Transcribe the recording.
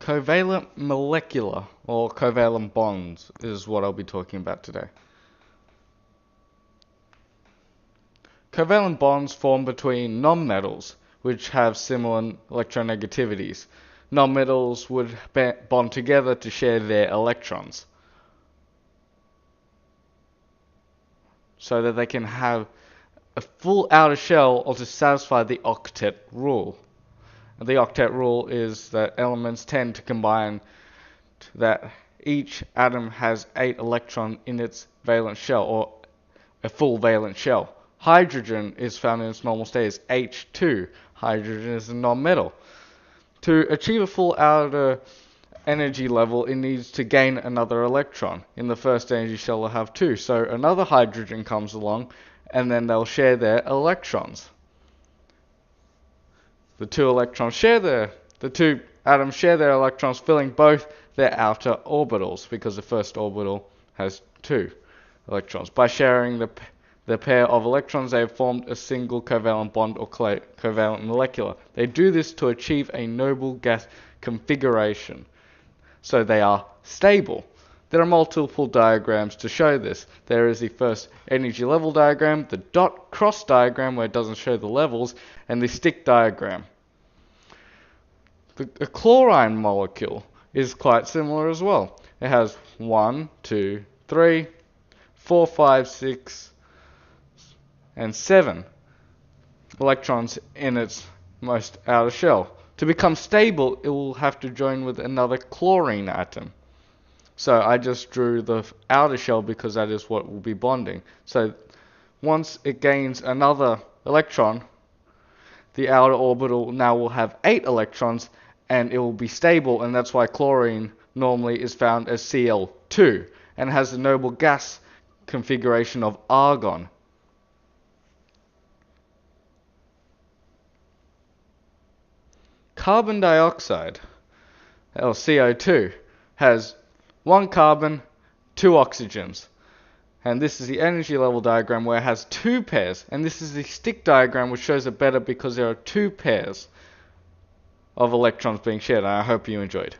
Covalent molecular, or covalent bonds, is what I'll be talking about today. Covalent bonds form between nonmetals, which have similar electronegativities. Nonmetals would bond together to share their electrons, so that they can have a full outer shell or to satisfy the octet rule. The octet rule is that elements tend to combine that each atom has 8 electrons in its valence shell, or a full valence shell. Hydrogen is found in its normal state as H2. Hydrogen is a non-metal. To achieve a full outer energy level, it needs to gain another electron. In the first energy shell, it'll have 2. So another hydrogen comes along, and then they'll share their electrons. The two atoms share their electrons, filling both their outer orbitals, because the first orbital has 2 electrons. By sharing the pair of electrons, they have formed a single covalent bond, or covalent molecular. They do this to achieve a noble gas configuration, so they are stable. There are multiple diagrams to show this. There is the first energy level diagram, the dot cross diagram where it doesn't show the levels, and the stick diagram. The chlorine molecule is quite similar as well. It has 1, 2, 3, 4, 5, 6, and 7 electrons in its most outer shell. To become stable, it will have to join with another chlorine atom. So I just drew the outer shell because that is what will be bonding. So once it gains another electron, the outer orbital now will have 8 electrons, and it will be stable, and that's why chlorine normally is found as Cl2 and has the noble gas configuration of argon. Carbon dioxide, or CO2, has 1 carbon, 2 oxygens. And this is the energy level diagram where it has 2 pairs. And this is the stick diagram, which shows it better because there are 2 pairs of electrons being shared. And I hope you enjoyed.